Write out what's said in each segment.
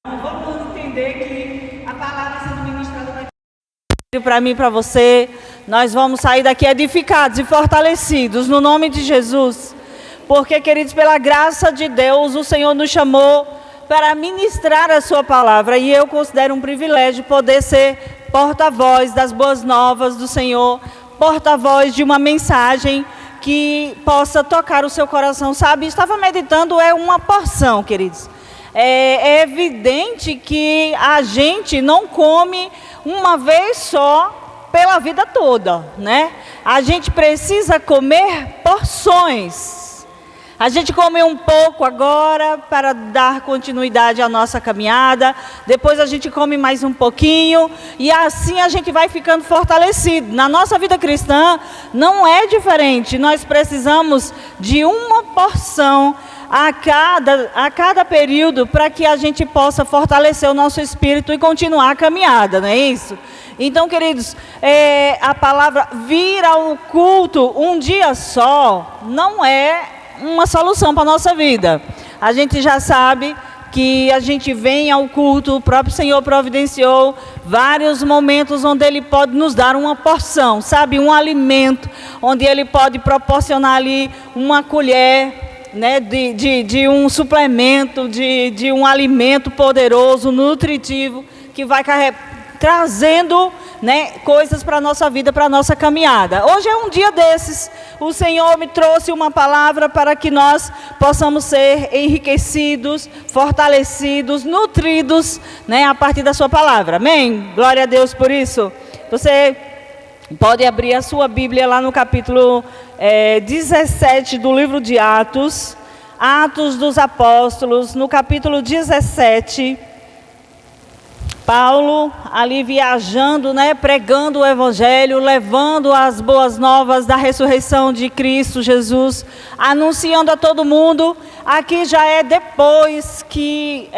Vamos entender que a palavra sendo ministrada vai para mim e para você. Nós vamos sair daqui edificados e fortalecidos no nome de Jesus. Porque, queridos, pela graça de Deus, o Senhor nos chamou para ministrar a sua palavra. E eu considero um privilégio poder ser porta-voz das boas novas do Senhor, porta-voz de uma mensagem que possa tocar o seu coração, sabe? Estava meditando, é uma porção, queridos. É evidente que a gente não come uma vez só pela vida toda, né? A gente precisa comer porções. A gente come um pouco agora para dar continuidade à nossa caminhada, depois a gente come mais um pouquinho e assim a gente vai ficando fortalecido. Na nossa vida cristã não é diferente, nós precisamos de uma porção a cada período para que a gente possa fortalecer o nosso espírito e continuar a caminhada, não é isso? Então, queridos, a palavra vir ao culto um dia só não é uma solução para a nossa vida. A gente já sabe que a gente vem ao culto, o próprio Senhor providenciou vários momentos onde Ele pode nos dar uma porção, sabe? Um alimento, onde Ele pode proporcionar ali uma colher, né, de um suplemento, de um alimento poderoso, nutritivo, que vai trazendo, né, coisas para a nossa vida, para a nossa caminhada. Hoje é um dia desses. O Senhor me trouxe uma palavra para que nós possamos ser enriquecidos, fortalecidos, nutridos, né, a partir da sua palavra. Amém? Glória a Deus por isso. Você pode abrir a sua Bíblia lá no capítulo 17 do livro de Atos, Atos dos Apóstolos, no capítulo 17, Paulo ali viajando, né, pregando o Evangelho, levando as boas novas da ressurreição de Cristo Jesus, anunciando a todo mundo. Aqui já é depois que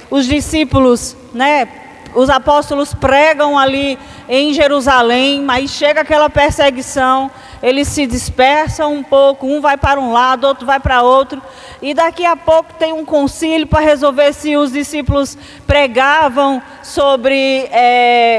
os discípulos, né, os apóstolos pregam ali em Jerusalém, mas chega aquela perseguição, eles se dispersam um pouco, um vai para um lado, outro vai para outro, e daqui a pouco tem um concílio para resolver se os discípulos pregavam sobre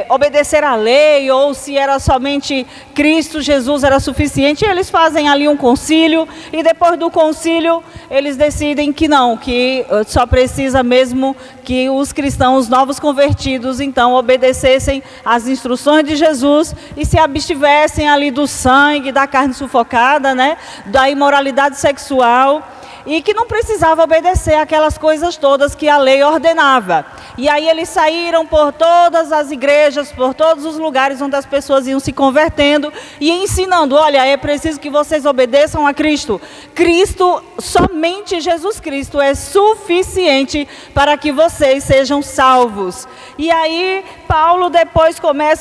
obedecer à lei, ou se era somente Cristo Jesus era suficiente. Eles fazem ali um concílio, e depois do concílio eles decidem que não, que só precisa mesmo que os cristãos novos convertidos então obedecessem às instruções de Jesus e se abstivessem ali do sangue, da carne sufocada, né, da imoralidade sexual, e que não precisava obedecer aquelas coisas todas que a lei ordenava. E aí eles saíram por todas as igrejas, por todos os lugares onde as pessoas iam se convertendo e ensinando: olha, é preciso que vocês obedeçam a Cristo. Cristo, somente Jesus Cristo é suficiente para que vocês sejam salvos. E aí Paulo depois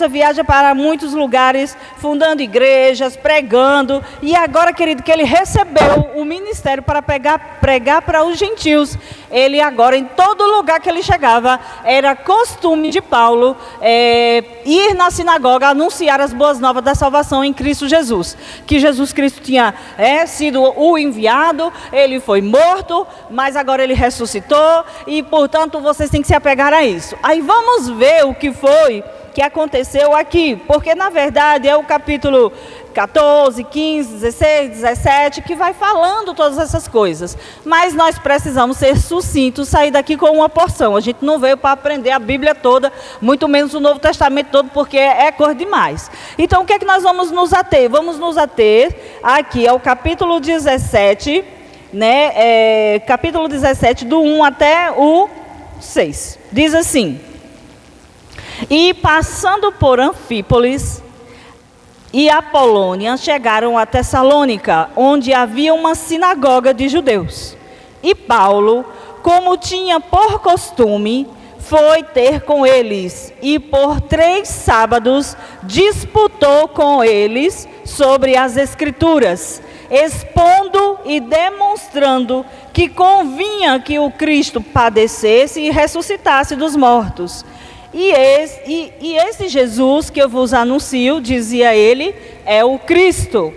viaja para muitos lugares, fundando igrejas, pregando, e agora, querido, que ele recebeu o ministério para pregar para os gentios, ele agora, em todo lugar que ele chegava, era costume de Paulo ir na sinagoga, anunciar as boas novas da salvação em Cristo Jesus, que Jesus Cristo tinha sido o enviado, ele foi morto, mas agora ele ressuscitou, e portanto vocês têm que se apegar a isso. Aí vamos ver o que foi que aconteceu aqui, porque na verdade é o capítulo 14, 15, 16, 17, que vai falando todas essas coisas. Mas nós precisamos ser sucintos, sair daqui com uma porção. A gente não veio para aprender a Bíblia toda, muito menos o Novo Testamento todo, porque é cor demais. Então o que é que nós vamos nos ater? Vamos nos ater aqui ao capítulo 17, né, capítulo 17, do 1 até o 6. Diz assim: e passando por Anfípolis e Apolônia, chegaram a Tessalônica, onde havia uma sinagoga de judeus. E Paulo, como tinha por costume, foi ter com eles, e por 3 sábados disputou com eles sobre as Escrituras, expondo e demonstrando que convinha que o Cristo padecesse e ressuscitasse dos mortos. E esse Jesus que eu vos anuncio, dizia ele, é o Cristo.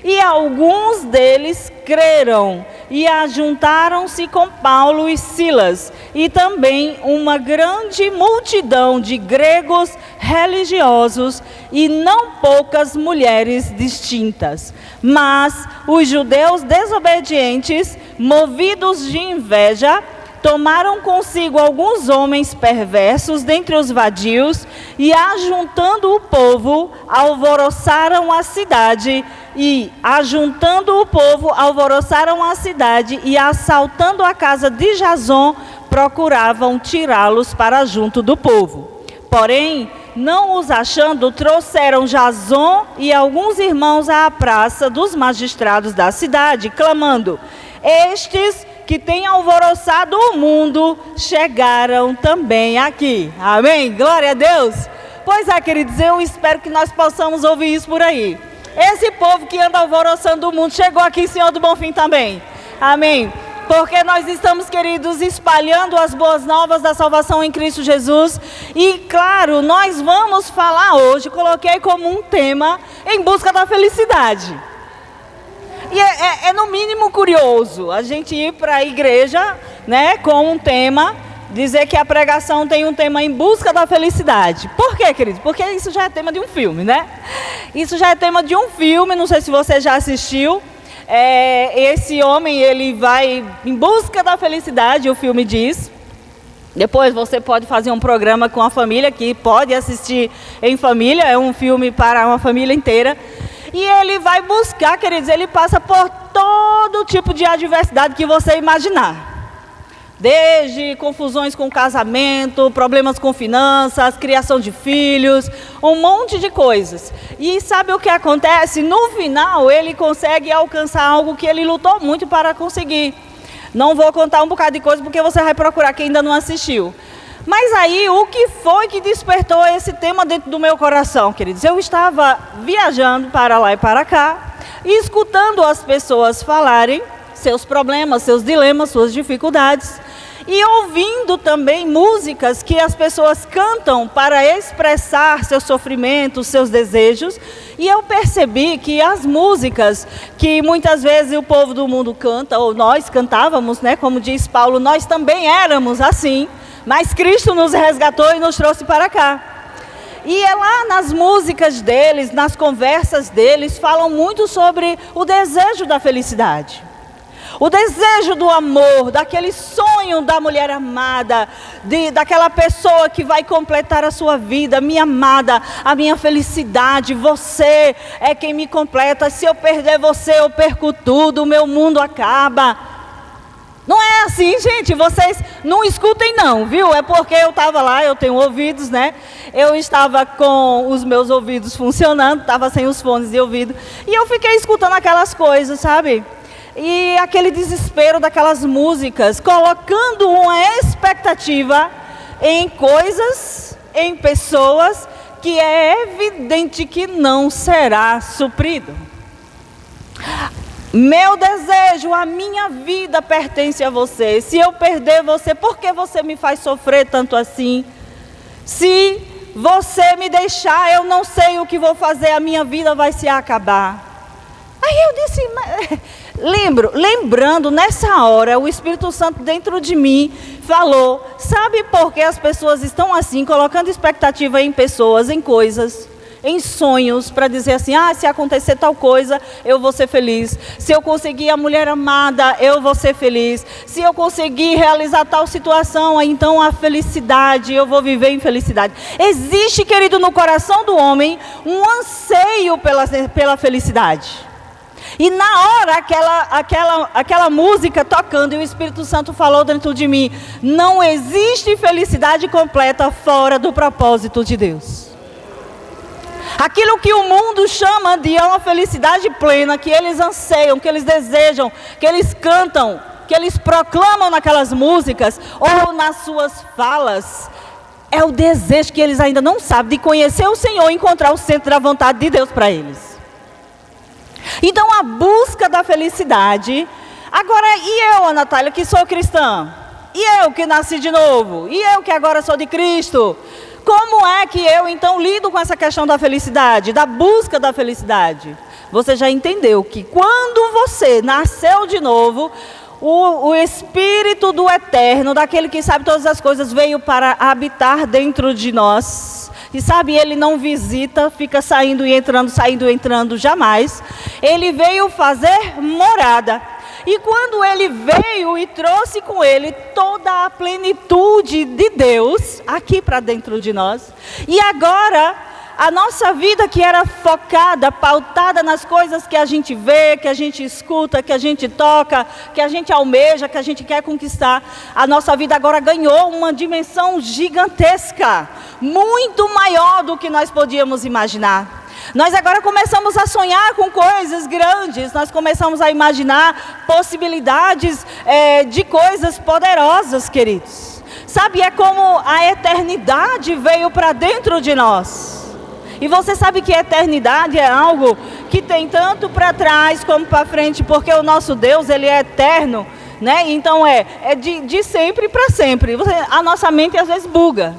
E alguns deles creram e ajuntaram-se com Paulo e Silas, e também uma grande multidão de gregos religiosos e não poucas mulheres distintas. Mas os judeus desobedientes, movidos de inveja, tomaram consigo alguns homens perversos dentre os vadios e, ajuntando o povo, alvoroçaram a cidade e, assaltando a casa de Jasão, procuravam tirá-los para junto do povo. Porém, não os achando, trouxeram Jasão e alguns irmãos à praça dos magistrados da cidade, clamando: estes que têm alvoroçado o mundo, chegaram também aqui. Amém? Glória a Deus. Pois é, queridos, eu espero que nós possamos ouvir isso por aí. Esse povo que anda alvoroçando o mundo, chegou aqui, Senhor do Bom Fim também. Amém? Porque nós estamos, queridos, espalhando as boas novas da salvação em Cristo Jesus. E, claro, nós vamos falar hoje, coloquei como um tema, em busca da felicidade. E é no mínimo curioso a gente ir para a igreja, né, com um tema, dizer que a pregação tem um tema em busca da felicidade. Por quê, querido? Porque isso já é tema de um filme, né? Isso já é tema de um filme, não sei se você já assistiu. Esse homem, ele vai em busca da felicidade, o filme diz. Depois você pode fazer um programa com a família, que pode assistir em família, é um filme para uma família inteira. E ele vai buscar, queridos, ele passa por todo tipo de adversidade que você imaginar. Desde confusões com casamento, problemas com finanças, criação de filhos, um monte de coisas. E sabe o que acontece? No final, ele consegue alcançar algo que ele lutou muito para conseguir. Não vou contar um bocado de coisa porque você vai procurar quem ainda não assistiu. Mas aí, o que foi que despertou esse tema dentro do meu coração, queridos? Eu estava viajando para lá e para cá, e escutando as pessoas falarem seus problemas, seus dilemas, suas dificuldades, e ouvindo também músicas que as pessoas cantam para expressar seus sofrimentos, seus desejos. E eu percebi que as músicas que muitas vezes o povo do mundo canta, ou nós cantávamos, né, como diz Paulo, nós também éramos assim, mas Cristo nos resgatou e nos trouxe para cá. E é lá nas músicas deles, nas conversas deles, falam muito sobre o desejo da felicidade. O desejo do amor, daquele sonho da mulher amada, daquela pessoa que vai completar a sua vida. Minha amada, a minha felicidade, você é quem me completa. Se eu perder você, eu perco tudo, o meu mundo acaba. Não é assim, gente, vocês não escutem não, viu? É porque eu estava lá, eu tenho ouvidos, né? Eu estava com os meus ouvidos funcionando, estava sem os fones de ouvido. E eu fiquei escutando aquelas coisas, sabe? E aquele desespero daquelas músicas, colocando uma expectativa em coisas, em pessoas, que é evidente que não será suprido. Meu desejo, a minha vida pertence a você. Se eu perder você, por que você me faz sofrer tanto assim? Se você me deixar, eu não sei o que vou fazer, a minha vida vai se acabar. Aí eu disse, lembrando, nessa hora, o Espírito Santo dentro de mim falou, sabe por que as pessoas estão assim, colocando expectativa em pessoas, em coisas, em sonhos, para dizer assim, se acontecer tal coisa, eu vou ser feliz. Se eu conseguir a mulher amada, eu vou ser feliz. Se eu conseguir realizar tal situação, então a felicidade, eu vou viver em felicidade. Existe, querido, no coração do homem, um anseio pela felicidade. E na hora, aquela música tocando, e o Espírito Santo falou dentro de mim, não existe felicidade completa fora do propósito de Deus. Aquilo que o mundo chama de uma felicidade plena, que eles anseiam, que eles desejam, que eles cantam, que eles proclamam naquelas músicas, ou nas suas falas, é o desejo que eles ainda não sabem de conhecer o Senhor e encontrar o centro da vontade de Deus para eles. Então a busca da felicidade. Agora, e eu, Ana Natália, que sou cristã? E eu que nasci de novo? E eu que agora sou de Cristo? Como é que eu então lido com essa questão da felicidade, da busca da felicidade? você já entendeu que quando você nasceu de novo, o Espírito do Eterno, daquele que sabe todas as coisas, veio para habitar dentro de nós. E sabe, ele não visita, fica saindo e entrando, jamais. Ele veio fazer morada. E quando ele veio e trouxe com ele toda a plenitude de Deus aqui para dentro de nós. E agora, a nossa vida que era focada, pautada nas coisas que a gente vê, que a gente escuta, que a gente toca, que a gente almeja, que a gente quer conquistar, a nossa vida agora ganhou uma dimensão gigantesca, muito maior do que nós podíamos imaginar. Nós agora começamos a sonhar com coisas grandes, nós começamos a imaginar possibilidades de coisas poderosas, queridos. Sabe, é como a eternidade veio para dentro de nós. E você sabe que a eternidade é algo que tem tanto para trás como para frente, porque o nosso Deus, ele é eterno, né? Então é de sempre para sempre. A nossa mente às vezes buga,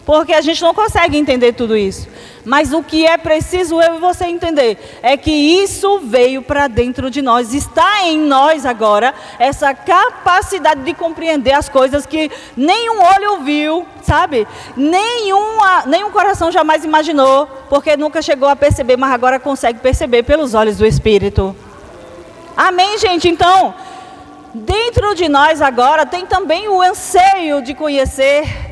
porque a gente não consegue entender tudo isso. Mas o que é preciso eu e você entender é que isso veio para dentro de nós, está em nós agora, essa capacidade de compreender as coisas que nenhum olho viu, sabe? Nenhum coração jamais imaginou, porque nunca chegou a perceber, mas agora consegue perceber pelos olhos do Espírito. Amém, gente? Então, dentro de nós agora tem também o anseio de conhecer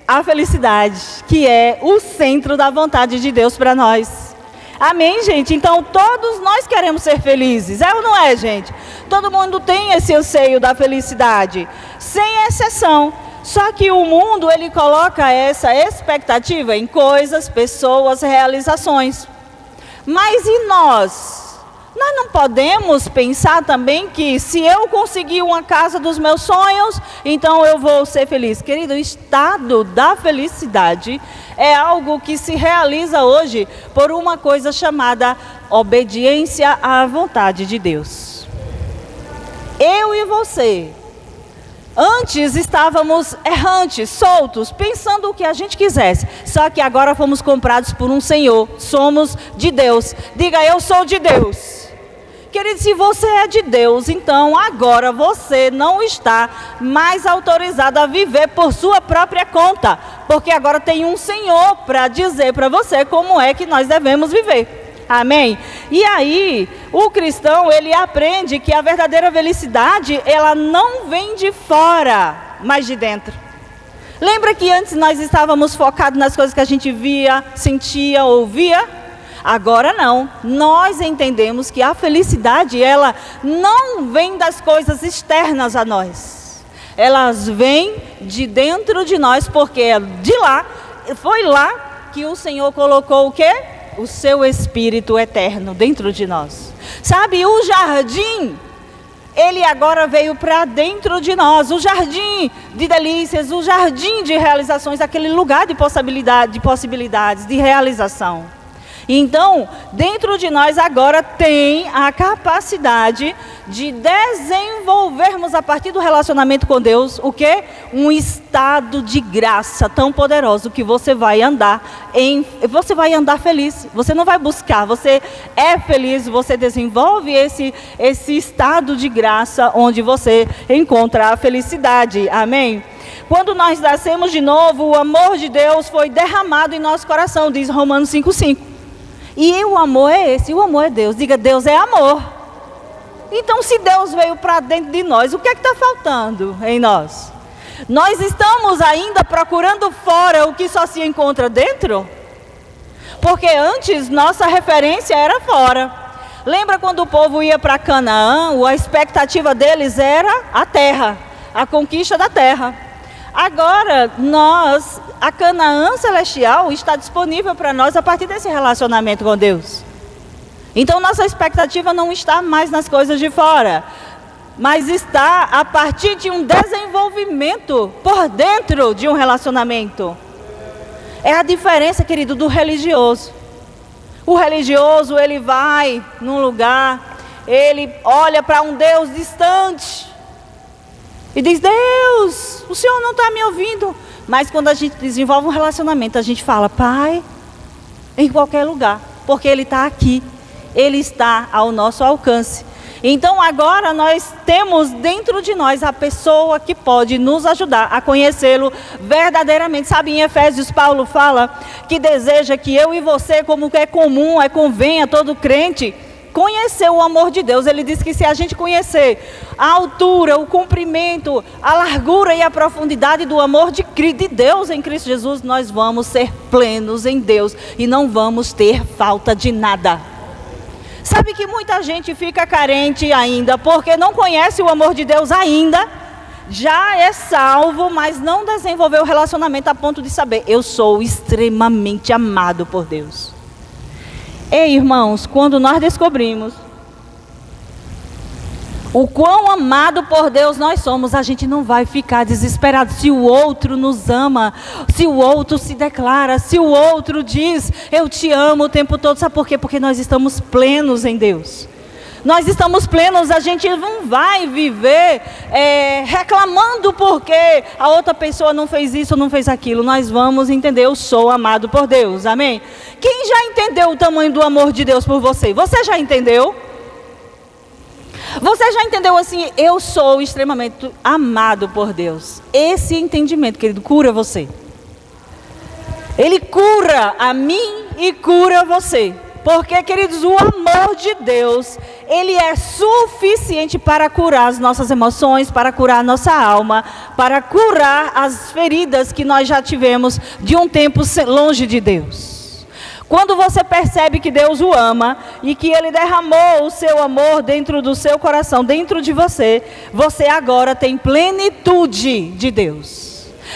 a felicidade, que é o centro da vontade de Deus para nós. Amém, gente? Então, todos nós queremos ser felizes, é ou não é, gente? Todo mundo tem esse anseio da felicidade, sem exceção. Só que o mundo, ele coloca essa expectativa em coisas, pessoas, realizações. Mas e nós? Nós não podemos pensar também que se eu conseguir uma casa dos meus sonhos, então eu vou ser feliz. Querido, o estado da felicidade é algo que se realiza hoje por uma coisa chamada obediência à vontade de Deus. Eu e você, antes estávamos errantes, soltos, pensando o que a gente quisesse. Só que agora fomos comprados por um Senhor, somos de Deus. Diga, eu sou de Deus. Querido, se você é de Deus, então agora você não está mais autorizado a viver por sua própria conta, porque agora tem um Senhor para dizer para você como é que nós devemos viver. Amém? E aí, o cristão, ele aprende que a verdadeira felicidade, ela não vem de fora, mas de dentro. Lembra que antes nós estávamos focados nas coisas que a gente via, sentia, ouvia? Agora não, nós entendemos que a felicidade, ela não vem das coisas externas a nós. Elas vêm de dentro de nós, porque é de lá, foi lá que o Senhor colocou o quê? O seu Espírito eterno dentro de nós. Sabe, o jardim, ele agora veio para dentro de nós. O jardim de delícias, o jardim de realizações, aquele lugar de possibilidades, de realização. Então, dentro de nós agora tem a capacidade de desenvolvermos a partir do relacionamento com Deus, o quê? Um estado de graça tão poderoso que você vai andar feliz. Você não vai buscar, você é feliz, você desenvolve esse estado de graça onde você encontra a felicidade. Amém? Quando nós nascemos de novo, o amor de Deus foi derramado em nosso coração, diz Romanos 5:5. E o amor é esse, o amor é Deus. Diga, Deus é amor. Então, se Deus veio para dentro de nós, o que é que está faltando em nós? Nós estamos ainda procurando fora o que só se encontra dentro? Porque antes, nossa referência era fora. Lembra quando o povo ia para Canaã, a expectativa deles era a terra, a conquista da terra. Agora, a Canaã celestial está disponível para nós a partir desse relacionamento com Deus. Então, nossa expectativa não está mais nas coisas de fora, mas está a partir de um desenvolvimento por dentro de um relacionamento. É a diferença, querido, do religioso. O religioso, ele vai num lugar, ele olha para um Deus distante e diz, Deus, o Senhor não está me ouvindo. Mas quando a gente desenvolve um relacionamento, a gente fala, Pai, em qualquer lugar, porque Ele está aqui. Ele está ao nosso alcance. Então agora nós temos dentro de nós a pessoa que pode nos ajudar a conhecê-lo verdadeiramente. Sabe, em Efésios Paulo fala que deseja que eu e você, como é comum, convém a todo crente, conhecer o amor de Deus. Ele diz que se a gente conhecer a altura, o comprimento, a largura e a profundidade do amor de Deus em Cristo Jesus, nós vamos ser plenos em Deus e não vamos ter falta de nada. Sabe que muita gente fica carente ainda porque não conhece o amor de Deus ainda, já é salvo, mas não desenvolveu o relacionamento a ponto de saber, eu sou extremamente amado por Deus. Ei, irmãos, quando nós descobrimos o quão amado por Deus nós somos, a gente não vai ficar desesperado se o outro nos ama, se o outro se declara, se o outro diz, eu te amo o tempo todo. Sabe por quê? Porque nós estamos plenos em Deus. Nós estamos plenos, a gente não vai viver reclamando porque a outra pessoa não fez isso, não fez aquilo. Nós vamos entender, eu sou amado por Deus, amém? Quem já entendeu o tamanho do amor de Deus por você? Você já entendeu? Você já entendeu assim, eu sou extremamente amado por Deus. Esse entendimento, querido, cura você. Ele cura a mim e cura você. Porque, queridos, o amor de Deus, ele é suficiente para curar as nossas emoções, para curar a nossa alma, para curar as feridas que nós já tivemos de um tempo longe de Deus. Quando você percebe que Deus o ama e que Ele derramou o seu amor dentro do seu coração, dentro de você, você agora tem plenitude de Deus.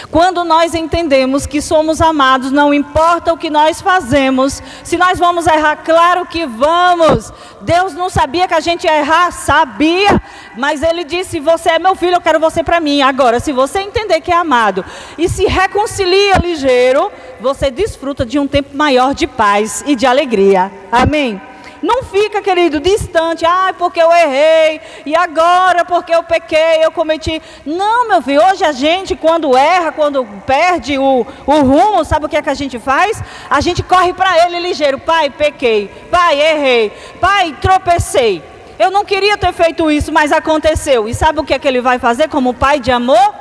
Quando nós entendemos que somos amados, não importa o que nós fazemos, se nós vamos errar, claro que vamos. Deus não sabia que a gente ia errar? Sabia, mas Ele disse, você é meu filho, eu quero você para mim. Agora, se você entender que é amado e se reconcilia ligeiro, você desfruta de um tempo maior de paz e de alegria, amém? Não fica, querido, distante, porque eu errei, e agora porque eu pequei, eu cometi. Não, meu filho, hoje a gente quando erra, quando perde o rumo, sabe o que é que a gente faz? A gente corre para Ele ligeiro, pai, pequei, pai, errei, pai, tropecei. Eu não queria ter feito isso, mas aconteceu. E sabe o que é que Ele vai fazer como pai de amor?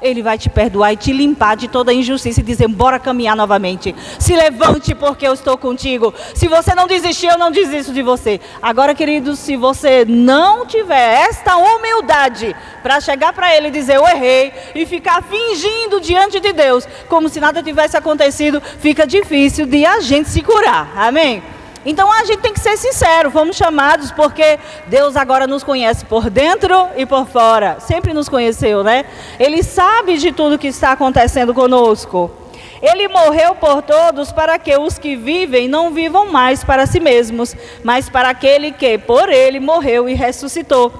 Ele vai te perdoar e te limpar de toda a injustiça e dizer, bora caminhar novamente. Se levante porque eu estou contigo. Se você não desistir, eu não desisto de você. Agora, querido, se você não tiver esta humildade para chegar para Ele e dizer, eu errei, e ficar fingindo diante de Deus, como se nada tivesse acontecido, fica difícil de a gente se curar. Amém? Então a gente tem que ser sincero, fomos chamados porque Deus agora nos conhece por dentro e por fora, sempre nos conheceu, né? Ele sabe de tudo que está acontecendo conosco. Ele morreu por todos para que os que vivem não vivam mais para si mesmos, mas para aquele que por Ele morreu e ressuscitou.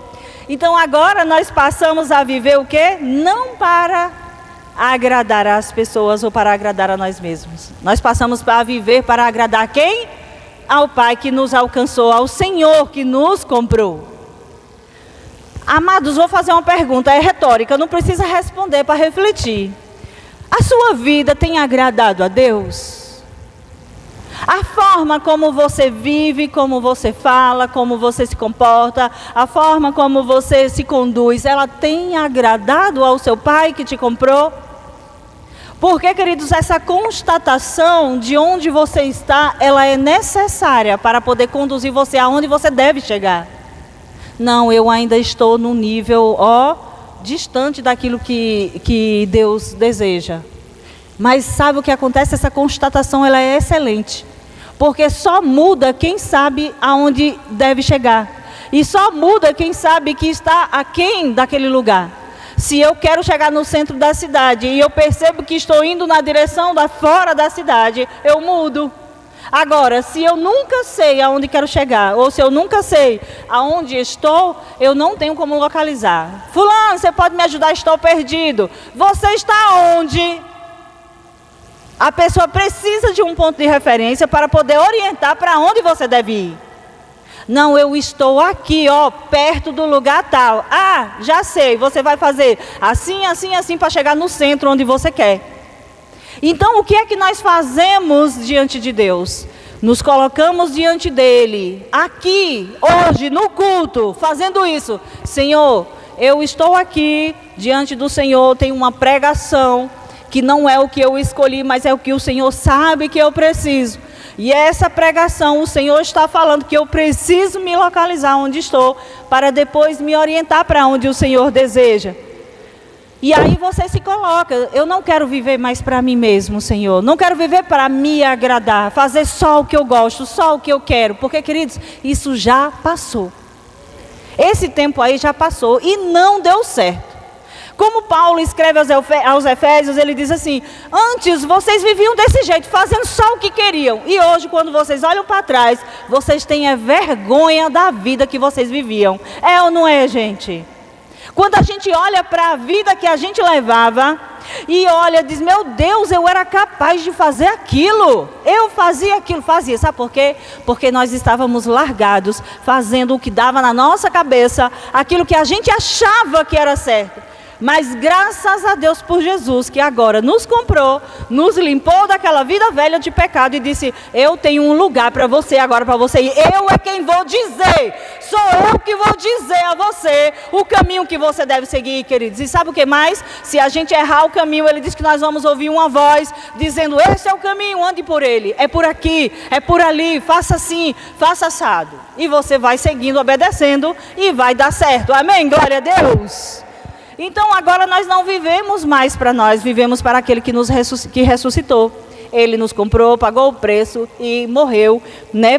Então agora nós passamos a viver o quê? Não para agradar as pessoas ou para agradar a nós mesmos. Nós passamos a viver para agradar quem? Ao Pai que nos alcançou, ao Senhor que nos comprou. Amados, vou fazer uma pergunta, é retórica, não precisa responder para refletir. A sua vida tem agradado a Deus? A forma como você vive, como você fala, como você se comporta, a forma como você se conduz, ela tem agradado ao seu Pai que te comprou? Porque, queridos, essa constatação de onde você está, ela é necessária para poder conduzir você aonde você deve chegar. Não, eu ainda estou num nível, distante daquilo que Deus deseja. Mas sabe o que acontece? Essa constatação, ela é excelente. Porque só muda quem sabe aonde deve chegar. E só muda quem sabe que está aquém daquele lugar. Se eu quero chegar no centro da cidade e eu percebo que estou indo na direção da fora da cidade, eu mudo. Agora, se eu nunca sei aonde quero chegar, ou se eu nunca sei aonde estou, eu não tenho como localizar. Fulano, você pode me ajudar? Estou perdido. Você está onde? A pessoa precisa de um ponto de referência para poder orientar para onde você deve ir. Não, eu estou aqui, perto do lugar tal. Já sei, você vai fazer assim, assim, assim para chegar no centro onde você quer. Então, o que é que nós fazemos diante de Deus? nos colocamos diante dele, aqui, hoje, no culto, fazendo isso. Senhor, eu estou aqui diante do Senhor, tenho uma pregação que não é o que eu escolhi, mas é o que o Senhor sabe que eu preciso. E essa pregação, o Senhor está falando que eu preciso me localizar onde estou, para depois me orientar para onde o Senhor deseja. E aí você se coloca, eu não quero viver mais para mim mesmo, Senhor. Não quero viver para me agradar, fazer só o que eu gosto, só o que eu quero. Porque, queridos, isso já passou. Esse tempo aí já passou e não deu certo. Como Paulo escreve aos Efésios, ele diz assim: antes vocês viviam desse jeito, fazendo só o que queriam. E hoje, quando vocês olham para trás, vocês têm vergonha da vida que vocês viviam. É ou não é, gente? Quando a gente olha para a vida que a gente levava e olha, diz, meu Deus, eu era capaz de fazer aquilo. Eu fazia aquilo, fazia. Sabe por quê? Porque nós estávamos largados, fazendo o que dava na nossa cabeça, aquilo que a gente achava que era certo. Mas graças a Deus por Jesus, que agora nos comprou, nos limpou daquela vida velha de pecado e disse: eu tenho um lugar para você agora, para você ir. Eu é quem vou dizer, sou eu que vou dizer a você o caminho que você deve seguir, queridos. E sabe o que mais? Se a gente errar o caminho, ele diz que nós vamos ouvir uma voz dizendo: esse é o caminho, ande por ele. É por aqui, é por ali, faça assim, faça assado. E você vai seguindo, obedecendo e vai dar certo. Amém? Glória a Deus. Então agora nós não vivemos mais para nós, vivemos para aquele que nos ressuscitou. Ele nos comprou, pagou o preço e morreu,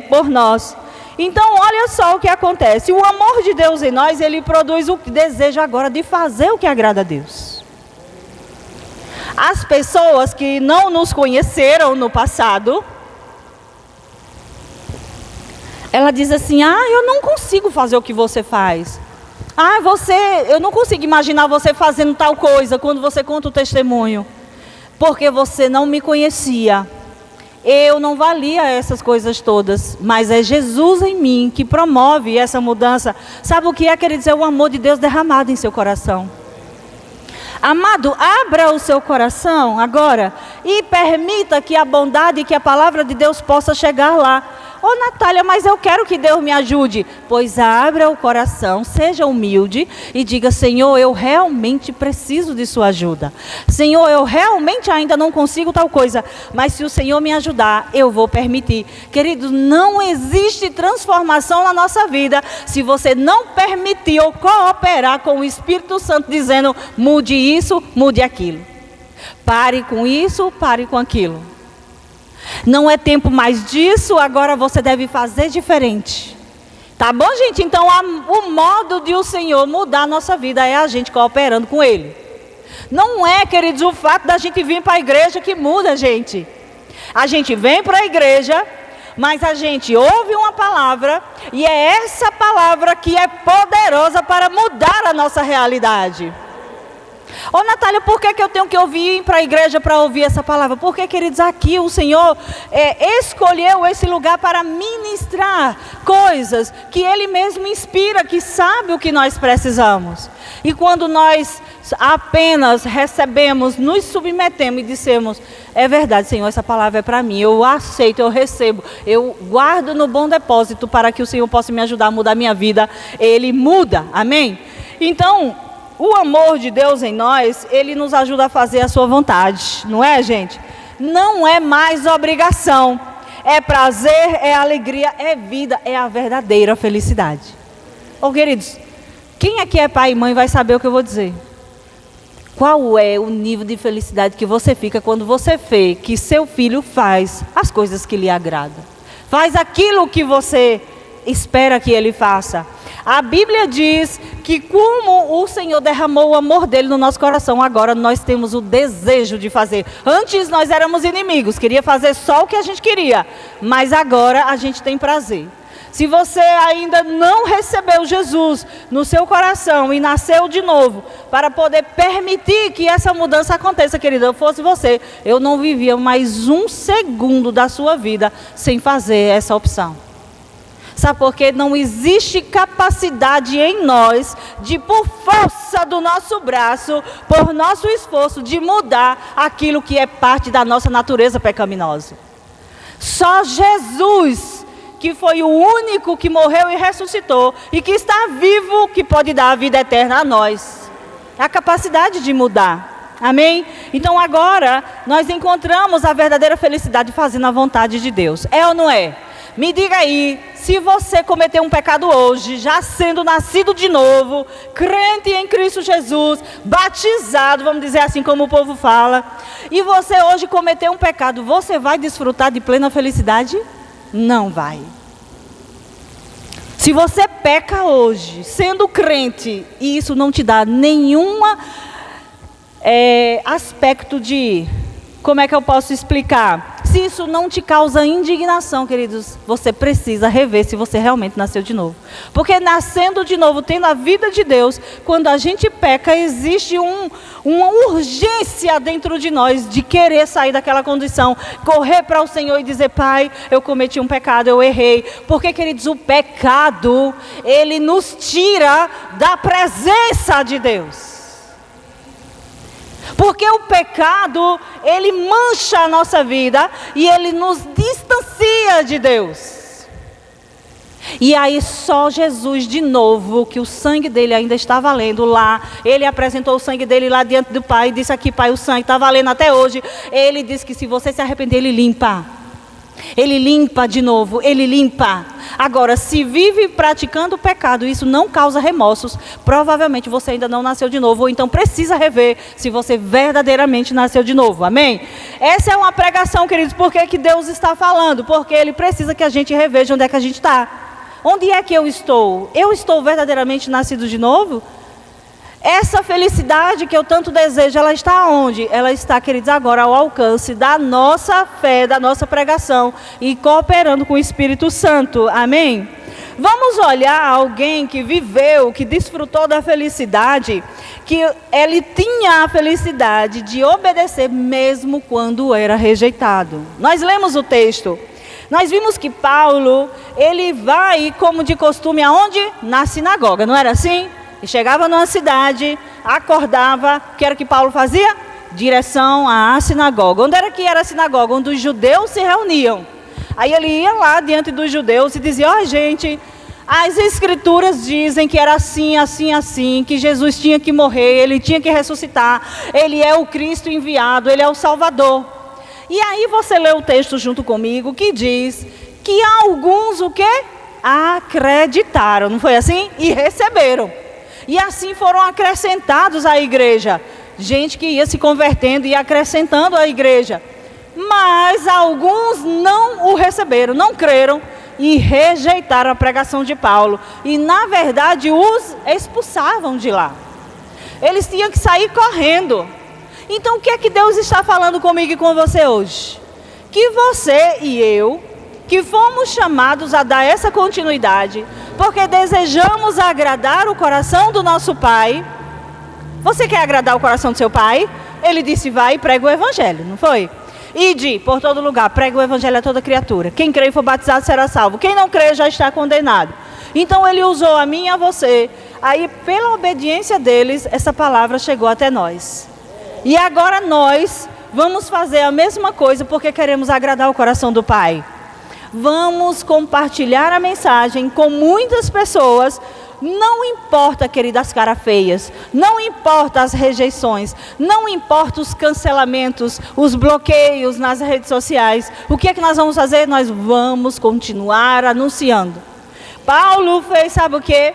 por nós. Então olha só o que acontece. O amor de Deus em nós, ele produz o desejo agora de fazer o que agrada a Deus. As pessoas que não nos conheceram no passado, ela diz assim: eu não consigo fazer o que você faz. Eu não consigo imaginar você fazendo tal coisa quando você conta o testemunho. Porque você não me conhecia. Eu não valia essas coisas todas. Mas é Jesus em mim que promove essa mudança. Sabe o que é, queridos? É o amor de Deus derramado em seu coração. Amado, abra o seu coração agora e permita que a bondade e que a palavra de Deus possa chegar lá. Ô Natália, mas eu quero que Deus me ajude. Pois abra o coração, seja humilde e diga: Senhor, eu realmente preciso de sua ajuda. Senhor, eu realmente ainda não consigo tal coisa, mas se o Senhor me ajudar, eu vou permitir. Queridos, não existe transformação na nossa vida se você não permitir ou cooperar com o Espírito Santo dizendo: mude isso, mude aquilo. Pare com isso, pare com aquilo. Não é tempo mais disso, agora você deve fazer diferente. Tá bom, gente? Então, o modo de o Senhor mudar a nossa vida é a gente cooperando com Ele. Não é, queridos, o fato da gente vir para a igreja que muda a gente. A gente vem para a igreja, mas a gente ouve uma palavra, e é essa palavra que é poderosa para mudar a nossa realidade. Ô Natália, por que eu tenho que ir para a igreja para ouvir essa palavra? Porque, queridos, aqui o Senhor escolheu esse lugar para ministrar coisas que Ele mesmo inspira, que sabe o que nós precisamos. E quando nós apenas recebemos, nos submetemos e dissemos: é verdade, Senhor, essa palavra é para mim, eu aceito, eu recebo, eu guardo no bom depósito para que o Senhor possa me ajudar a mudar a minha vida, Ele muda, amém? Então, o amor de Deus em nós, Ele nos ajuda a fazer a sua vontade, não é, gente? Não é mais obrigação, é prazer, é alegria, é vida, é a verdadeira felicidade. Ô queridos, quem aqui é pai e mãe vai saber o que eu vou dizer. Qual é o nível de felicidade que você fica quando você vê que seu filho faz as coisas que lhe agradam? Faz aquilo que você espera que ele faça. A Bíblia diz que como o Senhor derramou o amor dele no nosso coração, agora nós temos o desejo de fazer. Antes nós éramos inimigos, queria fazer só o que a gente queria, mas agora a gente tem prazer. Se você ainda não recebeu Jesus no seu coração e nasceu de novo, para poder permitir que essa mudança aconteça, querida, eu fosse você, eu não vivia mais um segundo da sua vida sem fazer essa opção. Sabe por quê? Não existe capacidade em nós de, por força do nosso braço, por nosso esforço, de mudar aquilo que é parte da nossa natureza pecaminosa. Só Jesus, que foi o único que morreu e ressuscitou, e que está vivo, que pode dar a vida eterna a nós. A capacidade de mudar. Amém? Então agora, nós encontramos a verdadeira felicidade fazendo a vontade de Deus. É ou não é? Me diga aí, se você cometeu um pecado hoje, já sendo nascido de novo, crente em Cristo Jesus, batizado, vamos dizer assim como o povo fala, e você hoje cometeu um pecado, você vai desfrutar de plena felicidade? Não vai. Se você peca hoje, sendo crente, e isso não te dá nenhuma aspecto de, como é que eu posso explicar? Se isso não te causa indignação, queridos, você precisa rever se você realmente nasceu de novo. Porque nascendo de novo, tendo a vida de Deus, quando a gente peca, existe uma urgência dentro de nós de querer sair daquela condição, correr para o Senhor e dizer: Pai, eu cometi um pecado, eu errei. Porque, queridos, o pecado, ele nos tira da presença de Deus. Porque o pecado, ele mancha a nossa vida e ele nos distancia de Deus. E aí só Jesus de novo, que o sangue dele ainda está valendo lá. Ele apresentou o sangue dele lá diante do Pai e disse: aqui, Pai, o sangue está valendo até hoje. Ele disse que se você se arrepender, ele limpa. Ele limpa de novo, ele limpa. Agora, se vive praticando o pecado, isso não causa remorsos, provavelmente você ainda não nasceu de novo, ou então precisa rever se você verdadeiramente nasceu de novo, amém? Essa é uma pregação, queridos, por que Deus está falando? Porque Ele precisa que a gente reveja onde é que a gente está. Onde é que eu estou? Eu estou verdadeiramente nascido de novo? Essa felicidade que eu tanto desejo, ela está onde? Ela está, queridos, agora ao alcance da nossa fé, da nossa pregação e cooperando com o Espírito Santo, amém? Vamos olhar alguém que viveu, que desfrutou da felicidade, que ele tinha a felicidade de obedecer mesmo quando era rejeitado. Nós lemos o texto, nós vimos que Paulo, ele vai, como de costume, aonde? Na sinagoga, não era assim? E chegava numa cidade, acordava, o que era que Paulo fazia? Direção à sinagoga. Onde era a sinagoga? Onde os judeus se reuniam. Aí ele ia lá diante dos judeus e dizia: ó, gente, as escrituras dizem que era assim, assim, assim, que Jesus tinha que morrer, ele tinha que ressuscitar, ele é o Cristo enviado, ele é o Salvador. E aí você lê o texto junto comigo que diz que alguns o quê? Acreditaram, não foi assim? E receberam. E assim foram acrescentados à igreja. Gente que ia se convertendo e acrescentando à igreja. Mas alguns não o receberam, não creram e rejeitaram a pregação de Paulo. E na verdade os expulsavam de lá. Eles tinham que sair correndo. Então o que é que Deus está falando comigo e com você hoje? Que você e eu, que fomos chamados a dar essa continuidade, porque desejamos agradar o coração do nosso Pai. Você quer agradar o coração do seu Pai? Ele disse: vai e prega o Evangelho, não foi? Ide por todo lugar, prega o Evangelho a toda criatura. Quem crê e for batizado será salvo. Quem não crê já está condenado. Então ele usou a mim e a você. Aí pela obediência deles, essa palavra chegou até nós. E agora nós vamos fazer a mesma coisa porque queremos agradar o coração do Pai. Vamos compartilhar a mensagem com muitas pessoas. Não importa, queridas caras feias, não importa as rejeições, não importa os cancelamentos, os bloqueios nas redes sociais. O que é que nós vamos fazer? Nós vamos continuar anunciando. Paulo fez, sabe o quê?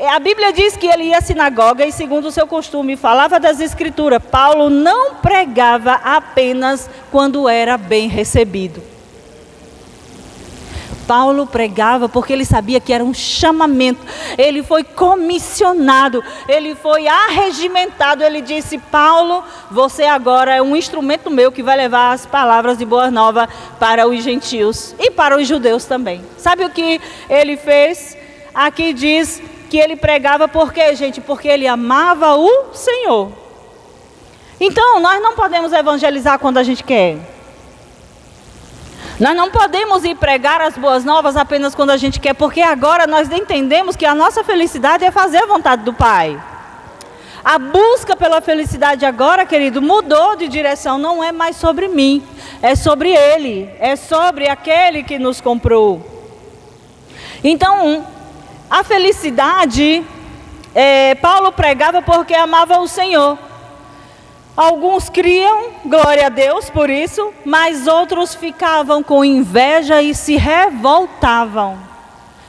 A Bíblia diz que ele ia à sinagoga e, segundo o seu costume, falava das Escrituras. Paulo não pregava apenas quando era bem recebido. Paulo pregava porque ele sabia que era um chamamento. Ele foi comissionado, ele foi arregimentado. Ele disse: Paulo, você agora é um instrumento meu que vai levar as palavras de boa nova para os gentios e para os judeus também. Sabe o que ele fez? Aqui diz que ele pregava por quê, gente? Porque ele amava o Senhor. Então, nós não podemos evangelizar quando a gente quer. Nós não podemos ir pregar as boas novas apenas quando a gente quer, porque agora nós entendemos que a nossa felicidade é fazer a vontade do Pai. A busca pela felicidade agora, querido, mudou de direção, não é mais sobre mim, é sobre Ele, é sobre aquele que nos comprou. Então, a felicidade, Paulo pregava porque amava o Senhor. Alguns criam, glória a Deus por isso, mas outros ficavam com inveja e se revoltavam.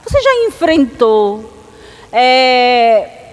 Você já enfrentou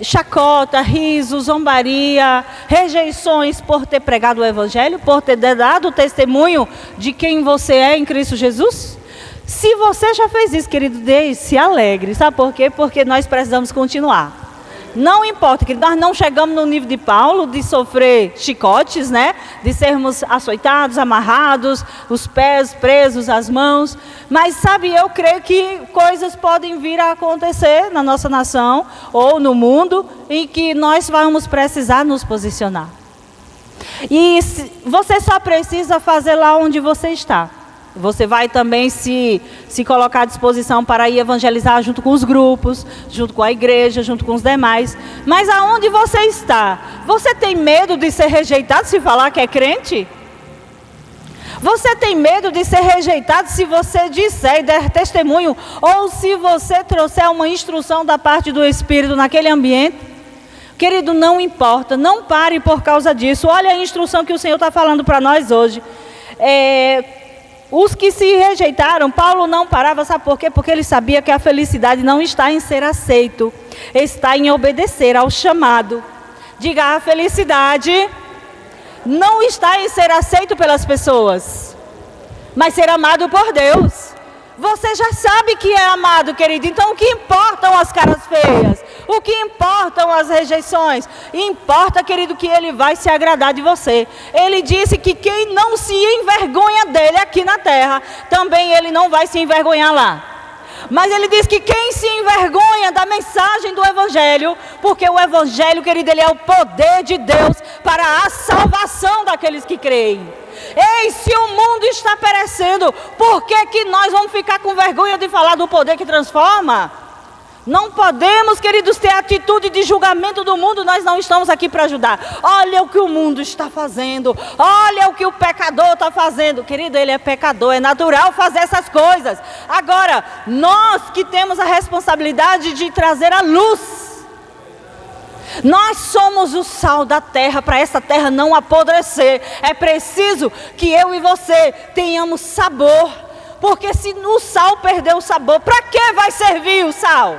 chacota, riso, zombaria, rejeições por ter pregado o Evangelho, por ter dado testemunho de quem você é em Cristo Jesus? Se você já fez isso, querido, se alegre. Sabe por quê? Porque nós precisamos continuar. Não importa, querido, nós não chegamos no nível de Paulo de sofrer chicotes, né? De sermos açoitados, amarrados, os pés presos, as mãos. Mas sabe, eu creio que coisas podem vir a acontecer na nossa nação ou no mundo em que nós vamos precisar nos posicionar. E você só precisa fazer lá onde você está. Você vai também se colocar à disposição para ir evangelizar junto com os grupos, junto com a igreja, junto com os demais. Mas aonde você está? Você tem medo de ser rejeitado se falar que é crente? Você tem medo de ser rejeitado se você disser e der testemunho? Ou se você trouxer uma instrução da parte do Espírito naquele ambiente? Querido, não importa, não pare por causa disso. Olha a instrução que o Senhor está falando para nós hoje. Os que se rejeitaram, Paulo não parava, sabe por quê? Porque ele sabia que a felicidade não está em ser aceito, está em obedecer ao chamado. Diga, a felicidade não está em ser aceito pelas pessoas, mas ser amado por Deus. Você já sabe que é amado, querido, então o que importam as caras feias? O que importam as rejeições? Importa, querido, que Ele vai se agradar de você. Ele disse que quem não se envergonha dele aqui na terra, também Ele não vai se envergonhar lá. Mas Ele diz que quem se envergonha da mensagem do Evangelho, porque o Evangelho, querido, ele é o poder de Deus para a salvação daqueles que creem. Ei, se o mundo está perecendo, por que nós vamos ficar com vergonha de falar do poder que transforma? Não podemos, queridos, ter atitude de julgamento do mundo. Nós não estamos aqui para ajudar. Olha o que o mundo está fazendo. Olha o que o pecador está fazendo. Querido, ele é pecador, é natural fazer essas coisas. Agora, nós que temos a responsabilidade de trazer a luz. Nós somos o sal da terra, para essa terra não apodrecer. É preciso que eu e você tenhamos sabor. Porque se o sal perder o sabor, para que vai servir o sal?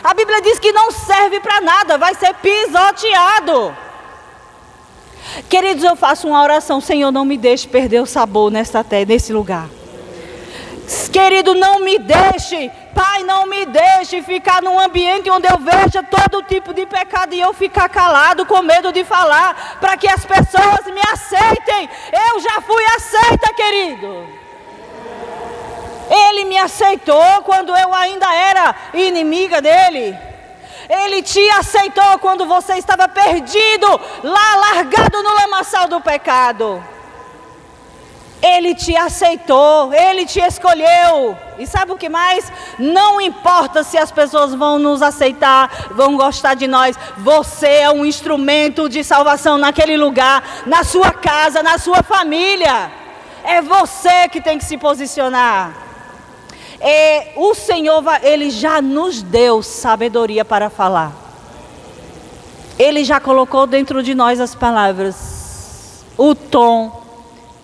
A Bíblia diz que não serve para nada, vai ser pisoteado. Queridos, eu faço uma oração: Senhor, não me deixe perder o sabor nesta terra, nesse lugar. Querido, não me deixe, Pai, não me deixe ficar num ambiente onde eu veja todo tipo de pecado e eu ficar calado com medo de falar, para que as pessoas me aceitem. Eu já fui aceita, querido. Ele me aceitou quando eu ainda era inimiga dele. Ele te aceitou quando você estava perdido, lá largado no lamaçal do pecado. Ele te aceitou, Ele te escolheu. E sabe o que mais? Não importa se as pessoas vão nos aceitar, vão gostar de nós. Você é um instrumento de salvação naquele lugar, na sua casa, na sua família. É você que tem que se posicionar. O Senhor, Ele já nos deu sabedoria para falar. Ele já colocou dentro de nós as palavras, o tom.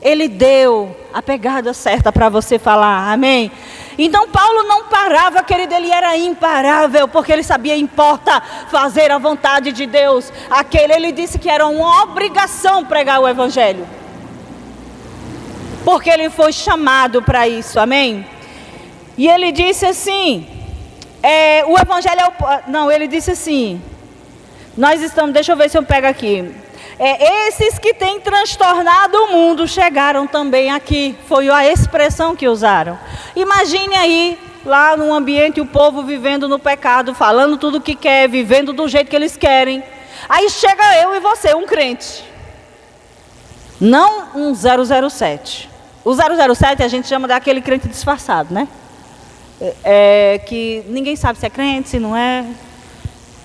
Ele deu a pegada certa para você falar, amém? Então Paulo não parava, querido, ele era imparável, porque ele sabia, importa fazer a vontade de Deus. Ele disse que era uma obrigação pregar o Evangelho, porque ele foi chamado para isso, amém? E ele disse assim, o Evangelho ele disse assim, nós estamos, deixa eu ver se eu pego aqui. Esses que têm transtornado o mundo chegaram também aqui. Foi a expressão que usaram. Imagine aí, lá num ambiente, o povo vivendo no pecado, falando tudo o que quer, vivendo do jeito que eles querem. Aí chega eu e você, um crente. Não um 007. O 007 a gente chama daquele crente disfarçado, né? Que ninguém sabe se é crente, se não é.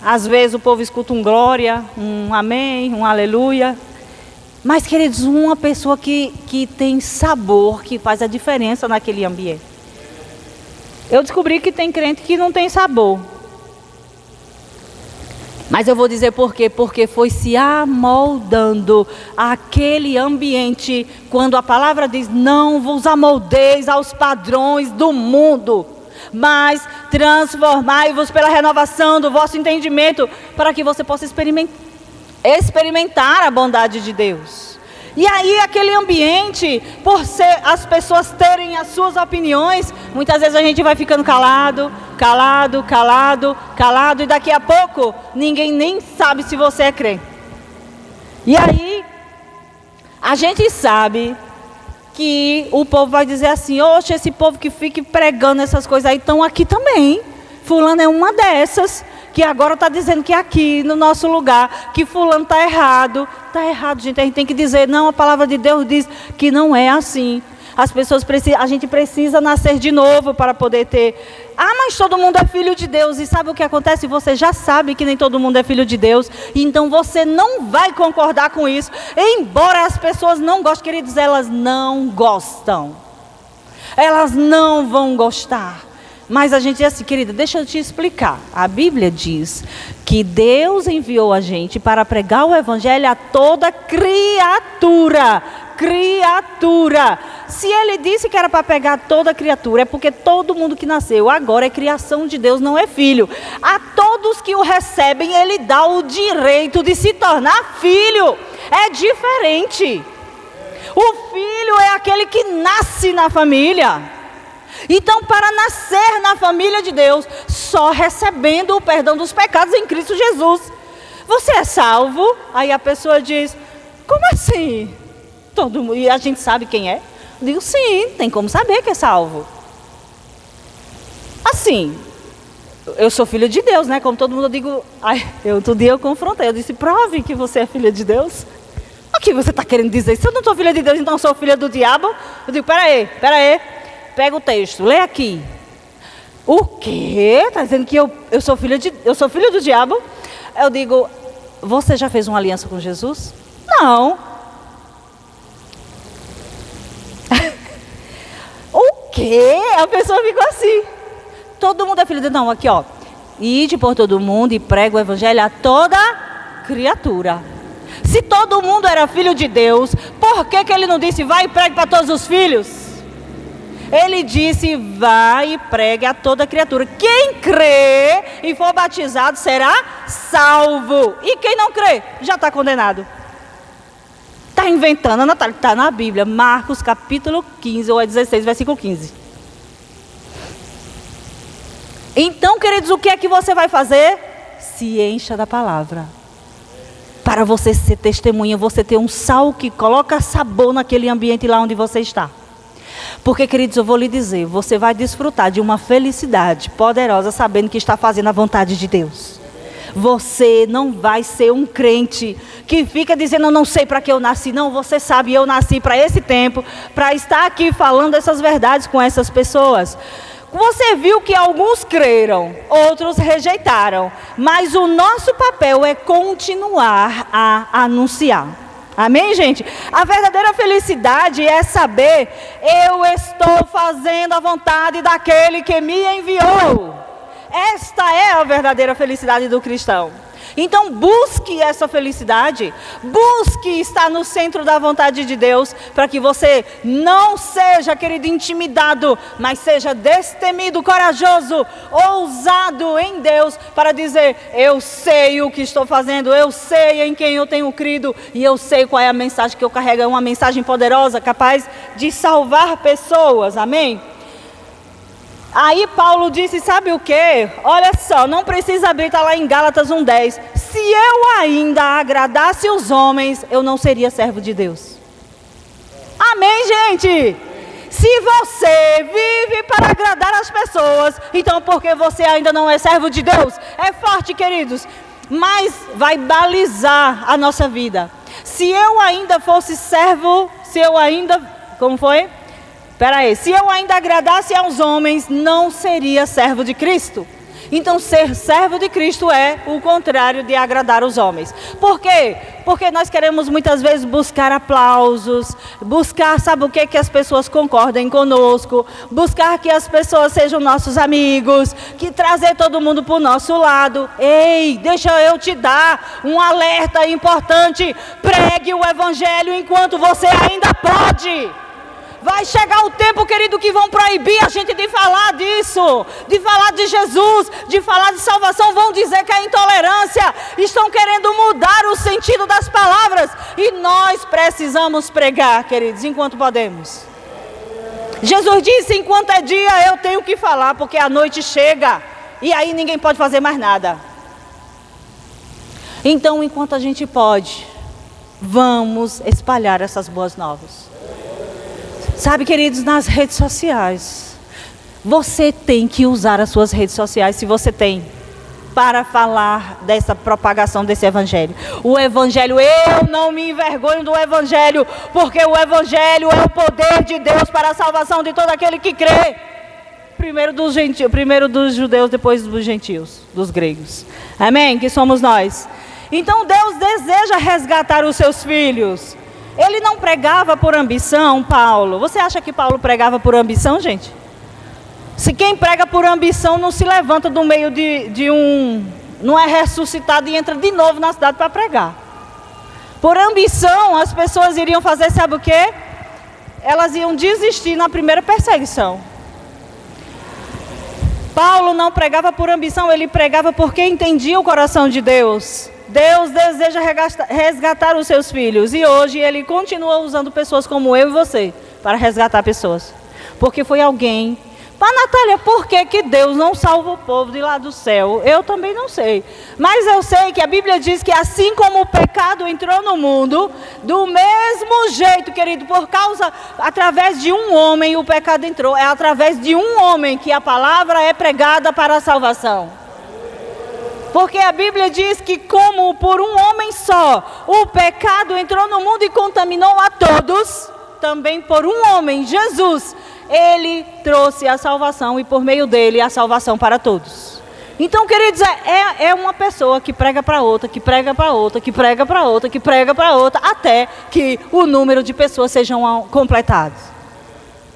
Às vezes o povo escuta um glória, um amém, um aleluia. Mas, queridos, uma pessoa que tem sabor, que faz a diferença naquele ambiente. Eu descobri que tem crente que não tem sabor. Mas eu vou dizer por quê. Porque foi se amoldando aquele ambiente. Quando a palavra diz, não vos amoldeis aos padrões do mundo, mas transformai-vos pela renovação do vosso entendimento, para que você possa experimentar a bondade de Deus. E aí aquele ambiente, por ser as pessoas terem as suas opiniões, muitas vezes a gente vai ficando calado, e daqui a pouco ninguém nem sabe se você é crente. E aí a gente sabe que o povo vai dizer assim, oxe, esse povo que fica pregando essas coisas aí estão aqui também. Fulano é uma dessas, que agora está dizendo que aqui no nosso lugar, que fulano está errado. Está errado, gente. A gente tem que dizer, não, a palavra de Deus diz que não é assim. As pessoas precisam, a gente precisa nascer de novo para poder ter. Mas todo mundo é filho de Deus. E sabe o que acontece? Você já sabe que nem todo mundo é filho de Deus. Então você não vai concordar com isso. Embora as pessoas não gostem, queridos, elas não gostam. Elas não vão gostar. Mas a gente diz assim, querida, deixa eu te explicar. A Bíblia diz que Deus enviou a gente para pregar o Evangelho a toda criatura. Se Ele disse que era para pegar toda criatura, é porque todo mundo que nasceu agora é criação de Deus, não é filho. A todos que o recebem, Ele dá o direito de se tornar filho. É diferente. O filho é aquele que nasce na família. Então, para nascer na família de Deus, só recebendo o perdão dos pecados em Cristo Jesus, você é salvo. Aí a pessoa diz, como assim? Todo mundo, e a gente sabe quem é? Eu digo, sim, tem como saber que é salvo. Assim, eu sou filha de Deus, né? Como todo mundo, eu digo, outro dia eu confrontei, eu disse, prove que você é filha de Deus. O que você está querendo dizer? Se eu não sou filha de Deus, então eu sou filha do diabo? Eu digo, peraí. Pega o texto, lê aqui. O quê? Está dizendo que eu sou filho do diabo? Eu digo, você já fez uma aliança com Jesus? Não. O quê? A pessoa ficou assim. Todo mundo é filho de Deus. Não, aqui ó. Ide por todo mundo e prega o evangelho a toda criatura. Se todo mundo era filho de Deus, por que ele não disse, vai e pregue para todos os filhos? Ele disse, vai e pregue a toda criatura. Quem crê e for batizado será salvo. E quem não crê, já está condenado. Está inventando, Natália, está na Bíblia. Marcos capítulo 15, ou é 16, versículo 15. Então, queridos, o que é que você vai fazer? Se encha da palavra. Para você ser testemunha, você ter um sal que coloca sabor naquele ambiente lá onde você está. Porque, queridos, eu vou lhe dizer, você vai desfrutar de uma felicidade poderosa sabendo que está fazendo a vontade de Deus. Você não vai ser um crente que fica dizendo, eu não sei para que eu nasci. Não, você sabe, eu nasci para esse tempo, para estar aqui falando essas verdades com essas pessoas. Você viu que alguns creram, outros rejeitaram. Mas o nosso papel é continuar a anunciar. Amém, gente? A verdadeira felicidade é saber, eu estou fazendo a vontade daquele que me enviou. Esta é a verdadeira felicidade do cristão. Então busque essa felicidade, busque estar no centro da vontade de Deus, para que você não seja, querido, intimidado, mas seja destemido, corajoso, ousado em Deus, para dizer, eu sei o que estou fazendo, eu sei em quem eu tenho crido, e eu sei qual é a mensagem que eu carrego, é uma mensagem poderosa, capaz de salvar pessoas, amém? Aí Paulo disse, sabe o que? Olha só, não precisa abrir, está lá em Gálatas 1:10. Se eu ainda agradasse os homens, eu não seria servo de Deus. Amém, gente? Se você vive para agradar as pessoas, então porque você ainda não é servo de Deus? É forte, queridos, mas vai balizar a nossa vida. Se eu ainda fosse servo, como foi? Se eu ainda agradasse aos homens, não seria servo de Cristo. Então, ser servo de Cristo é o contrário de agradar os homens. Por quê? Porque nós queremos muitas vezes buscar aplausos, buscar, sabe o quê? Que as pessoas concordem conosco, buscar que as pessoas sejam nossos amigos, que trazer todo mundo para o nosso lado. Ei, deixa eu te dar um alerta importante. Pregue o evangelho enquanto você ainda pode. Vai chegar o tempo, querido, que vão proibir a gente de falar disso, de falar de Jesus, de falar de salvação. Vão dizer que é intolerância. Estão querendo mudar o sentido das palavras. E nós precisamos pregar, queridos, enquanto podemos. Jesus disse, enquanto é dia eu tenho que falar, porque a noite chega. E aí ninguém pode fazer mais nada. Então, enquanto a gente pode, vamos espalhar essas boas novas. Sabe, queridos, nas redes sociais, você tem que usar as suas redes sociais, se você tem, para falar dessa propagação desse evangelho. O evangelho, eu não me envergonho do evangelho, porque o evangelho é o poder de Deus para a salvação de todo aquele que crê. Primeiro dos judeus, depois dos gentios, dos gregos. Amém? Que somos nós. Então Deus deseja resgatar os seus filhos. Ele não pregava por ambição, Paulo. Você acha que Paulo pregava por ambição, gente? Se quem prega por ambição não se levanta do meio não é ressuscitado e entra de novo na cidade para pregar. Por ambição, as pessoas iriam fazer, sabe o quê? Elas iam desistir na primeira perseguição. Paulo não pregava por ambição, ele pregava porque entendia o coração de Deus. Deus deseja resgatar os seus filhos. E hoje Ele continua usando pessoas como eu e você para resgatar pessoas. Porque foi alguém... Natália, por que Deus não salva o povo de lá do céu? Eu também não sei. Mas eu sei que a Bíblia diz que assim como o pecado entrou no mundo, do mesmo jeito, querido, através de um homem o pecado entrou. É através de um homem que a palavra é pregada para a salvação. Porque a Bíblia diz que como por um homem só o pecado entrou no mundo e contaminou a todos, também por um homem, Jesus, Ele trouxe a salvação e por meio dele a salvação para todos. Então, queridos, é uma pessoa que prega para outra, que prega para outra, que prega para outra, que prega para outra, até que o número de pessoas sejam completados.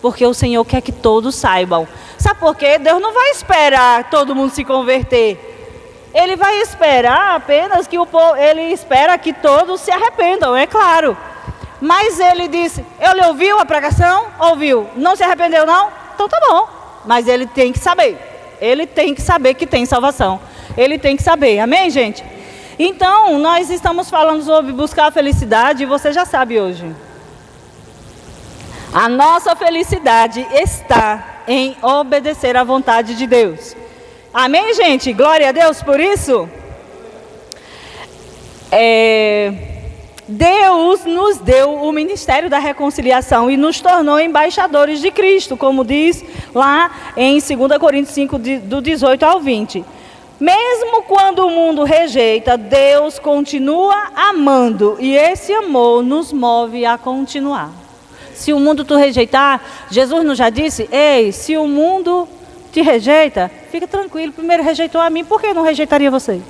Porque o Senhor quer que todos saibam. Sabe por quê? Deus não vai esperar todo mundo se converter. Ele vai esperar apenas que ele espera que todos se arrependam, é claro. Mas ele disse, ele ouviu a pregação? Ouviu. Não se arrependeu não? Então tá bom. Mas ele tem que saber. Ele tem que saber que tem salvação. Ele tem que saber. Amém, gente? Então, nós estamos falando sobre buscar a felicidade e você já sabe hoje. A nossa felicidade está em obedecer à vontade de Deus. Amém, gente? Glória a Deus por isso. Deus nos deu o ministério da reconciliação e nos tornou embaixadores de Cristo, como diz lá em 2 Coríntios 5, do 18 ao 20. Mesmo quando o mundo rejeita, Deus continua amando e esse amor nos move a continuar. Se o mundo te rejeitar, Jesus nos já disse, ei, se o mundo te rejeita, fica tranquilo, primeiro rejeitou a mim, por que não rejeitaria você?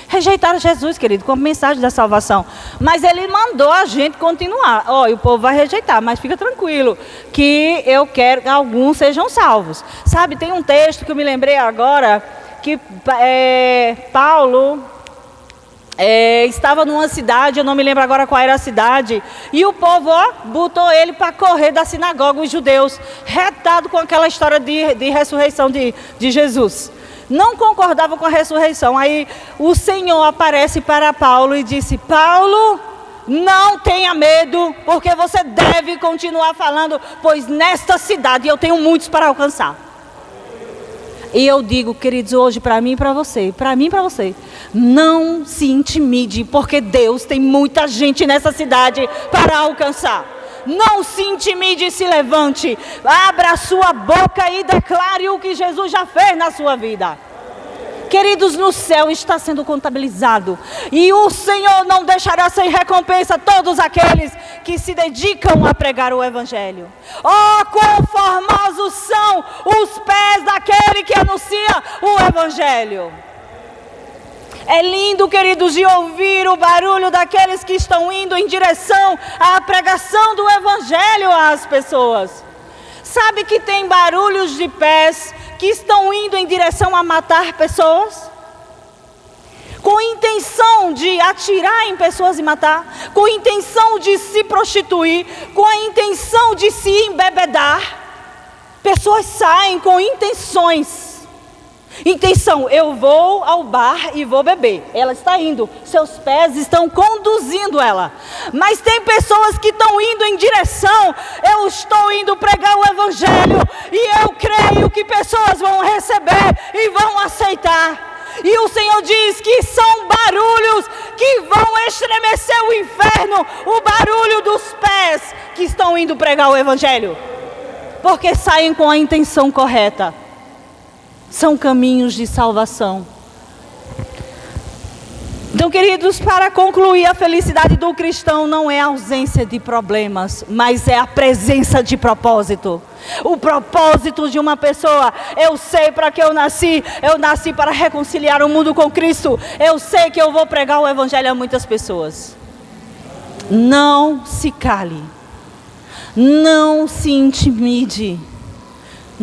Rejeitaram Jesus, querido, como mensagem da salvação. Mas Ele mandou a gente continuar. E o povo vai rejeitar, mas fica tranquilo, que eu quero que alguns sejam salvos. Sabe, tem um texto que eu me lembrei agora, que Paulo estava numa cidade, eu não me lembro agora qual era a cidade, e o povo botou ele para correr da sinagoga, os judeus, retado com aquela história de ressurreição de Jesus. Não concordava com a ressurreição. Aí o Senhor aparece para Paulo e disse, Paulo, não tenha medo, porque você deve continuar falando, pois nesta cidade eu tenho muitos para alcançar. E eu digo, queridos, hoje para mim e para você, não se intimide, porque Deus tem muita gente nessa cidade para alcançar. Não se intimide e se levante. Abra a sua boca e declare o que Jesus já fez na sua vida. Queridos, no céu está sendo contabilizado. E o Senhor não deixará sem recompensa todos aqueles que se dedicam a pregar o Evangelho. Oh, quão formosos são os pés daquele que anuncia o Evangelho. É lindo, queridos, de ouvir o barulho daqueles que estão indo em direção à pregação do Evangelho às pessoas. Sabe que tem barulhos de pés que estão indo em direção a matar pessoas? Com intenção de atirar em pessoas e matar, com intenção de se prostituir, com a intenção de se embebedar. Pessoas saem com intenções. Intenção, eu vou ao bar e vou beber. Ela está indo, seus pés estão conduzindo ela. Mas tem pessoas que estão indo em direção, eu estou indo pregar o Evangelho, e eu creio que pessoas vão receber e vão aceitar. E o Senhor diz que são barulhos que vão estremecer o inferno, o barulho dos pés que estão indo pregar o Evangelho, porque saem com a intenção correta. São caminhos de salvação. Então, queridos, para concluir, a felicidade do cristão não é a ausência de problemas, mas é a presença de propósito. O propósito de uma pessoa: eu sei para que eu nasci para reconciliar o mundo com Cristo. Eu sei que eu vou pregar o Evangelho a muitas pessoas. Não se cale, não se intimide.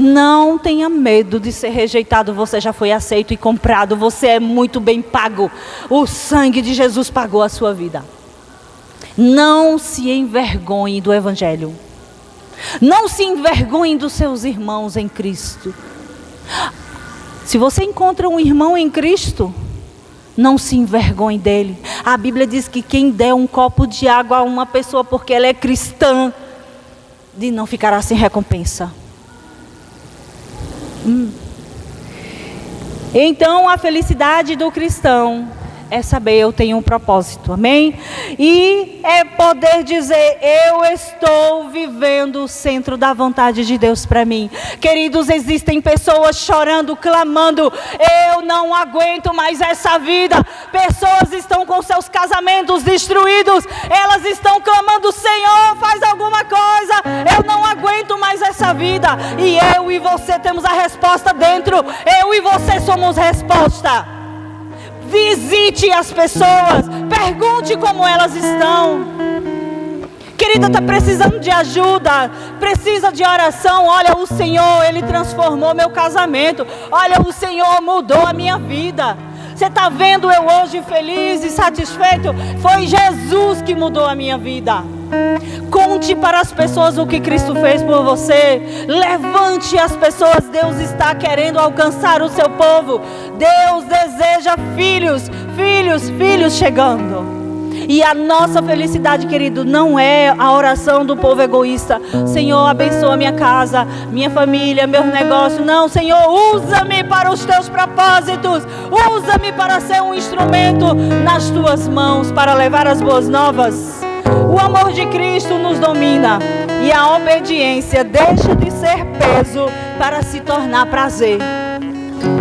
Não tenha medo de ser rejeitado, você já foi aceito e comprado, você é muito bem pago. O sangue de Jesus pagou a sua vida. Não se envergonhe do Evangelho. Não se envergonhe dos seus irmãos em Cristo. Se você encontra um irmão em Cristo, não se envergonhe dele. A Bíblia diz que quem der um copo de água a uma pessoa porque ela é cristã, de não ficará sem recompensa. Então a felicidade do cristão é saber: eu tenho um propósito, amém? E é poder dizer: eu estou vivendo o centro da vontade de Deus para mim. Queridos, existem pessoas chorando, clamando: eu não aguento mais essa vida. Pessoas estão com seus casamentos destruídos, elas estão clamando: Senhor, faz alguma coisa, eu não aguento mais essa vida. E eu e você temos a resposta dentro, eu e você somos resposta. Visite as pessoas, pergunte como elas estão. Querida, está precisando de ajuda, precisa de oração. Olha, o Senhor, Ele transformou meu casamento. Olha, o Senhor mudou a minha vida. Você está vendo eu hoje feliz e satisfeito? Foi Jesus que mudou a minha vida. Conte para as pessoas o que Cristo fez por você. Levante as pessoas. Deus está querendo alcançar o seu povo. Deus deseja filhos chegando. E a nossa felicidade, querido, não é a oração do povo egoísta: Senhor, abençoa minha casa, minha família, meus negócios. Não, Senhor, usa-me para os teus propósitos. Usa-me para ser um instrumento nas tuas mãos, para levar as boas novas. O amor de Cristo nos domina, e a obediência deixa de ser peso para se tornar prazer.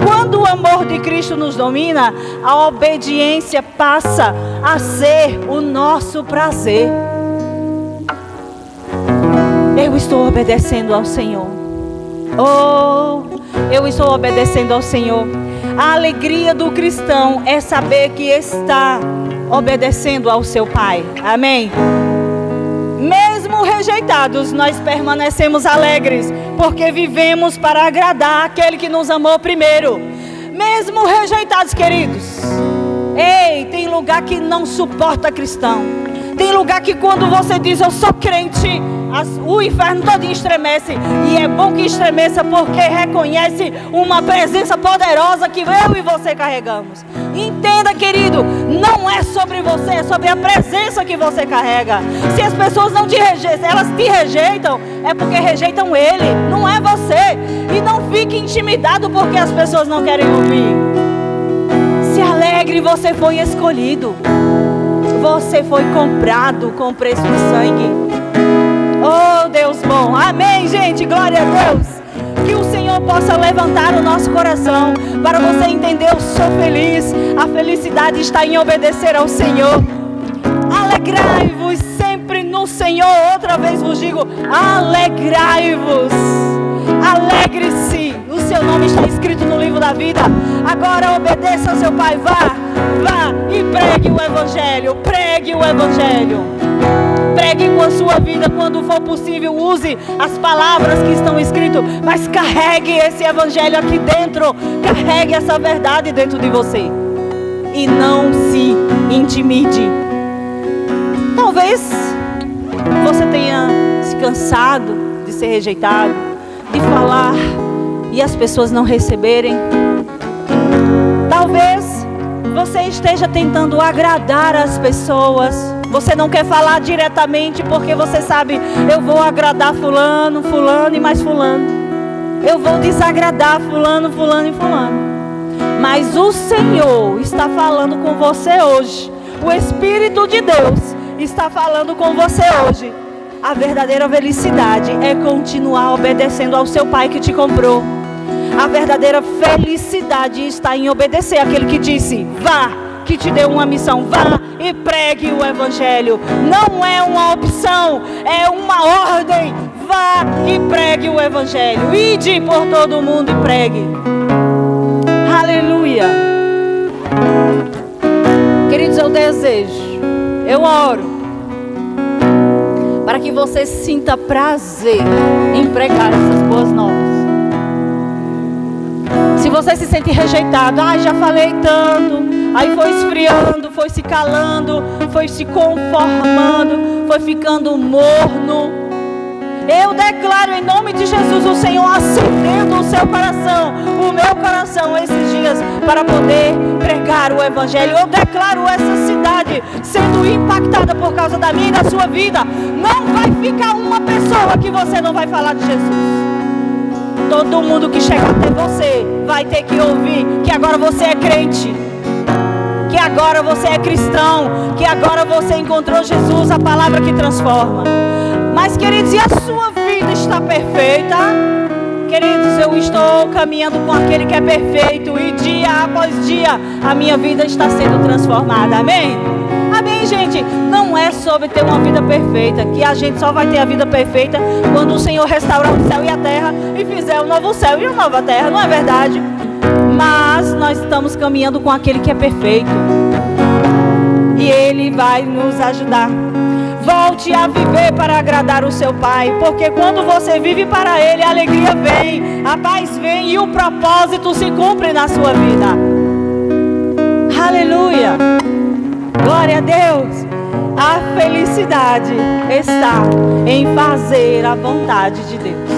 Quando o amor de Cristo nos domina, a obediência passa a ser o nosso prazer. Eu estou obedecendo ao Senhor. Oh, eu estou obedecendo ao Senhor. A alegria do cristão é saber que está obedecendo ao seu Pai. Amém? Mesmo rejeitados, nós permanecemos alegres, porque vivemos para agradar aquele que nos amou primeiro. Mesmo rejeitados, queridos. Ei, tem lugar que não suporta cristão. Tem lugar que quando você diz: eu sou crente, o inferno todo estremece. E é bom que estremeça, porque reconhece uma presença poderosa que eu e você carregamos. Entenda, querido, não é sobre você, é sobre a presença que você carrega. Se as pessoas não te rejeitam, elas te rejeitam, é porque rejeitam Ele, não é você. E não fique intimidado porque as pessoas não querem ouvir. Se alegre, você foi escolhido. Você foi comprado com preço de sangue. Oh, Deus bom. Amém, gente. Glória a Deus. que o Senhor possa levantar o nosso coração, para você entender, eu sou feliz. A felicidade está em obedecer ao Senhor. Alegrai-vos sempre no Senhor. Outra vez vos digo, alegrai-vos. Alegre-se. O seu nome está escrito no livro da vida. Agora obedeça ao seu Pai. Vá e pregue o Evangelho. Pregue o Evangelho. Pregue com a sua vida, quando for possível, use as palavras que estão escritas, mas carregue esse Evangelho aqui dentro. Carregue essa verdade dentro de você. E não se intimide. Talvez você tenha se cansado de ser rejeitado, de falar e as pessoas não receberem. Talvez você esteja tentando agradar as pessoas. Você não quer falar diretamente porque você sabe, eu vou agradar fulano e mais fulano. Eu vou desagradar fulano e fulano. Mas o Senhor está falando com você hoje. O Espírito de Deus está falando com você hoje. A verdadeira felicidade é continuar obedecendo ao seu Pai que te comprou. A verdadeira felicidade está em obedecer àquele que disse, vá, que te deu uma missão, vá e pregue o Evangelho. Não é uma opção, é uma ordem. Vá e pregue o Evangelho. Ide por todo mundo e pregue. Aleluia. Queridos, eu desejo, eu oro para que você sinta prazer em pregar essas boas novas. Se você se sente rejeitado, já falei tanto, aí foi esfriando, foi se calando, foi se conformando, foi ficando morno. Eu declaro em nome de Jesus, o Senhor acendendo o seu coração, o meu coração esses dias, para poder pregar o Evangelho. Eu declaro essa cidade sendo impactada por causa da minha e da sua vida. Não vai ficar uma pessoa que você não vai falar de Jesus. Todo mundo que chegar até você vai ter que ouvir que agora você é crente, que agora você é cristão, que agora você encontrou Jesus, a palavra que transforma. Mas, queridos, e a sua vida está perfeita? Queridos, eu estou caminhando com aquele que é perfeito, e dia após dia a minha vida está sendo transformada. Amém? Amém, gente? Não é sobre ter uma vida perfeita, que a gente só vai ter a vida perfeita quando o Senhor restaurar o céu e a terra e fizer um novo céu e uma nova terra, não é verdade? Mas nós estamos caminhando com aquele que é perfeito, e Ele vai nos ajudar. Volte a viver para agradar o seu Pai, porque quando você vive para Ele, a alegria vem, a paz vem e o propósito se cumpre na sua vida. Aleluia! Glória a Deus! A felicidade está em fazer a vontade de Deus.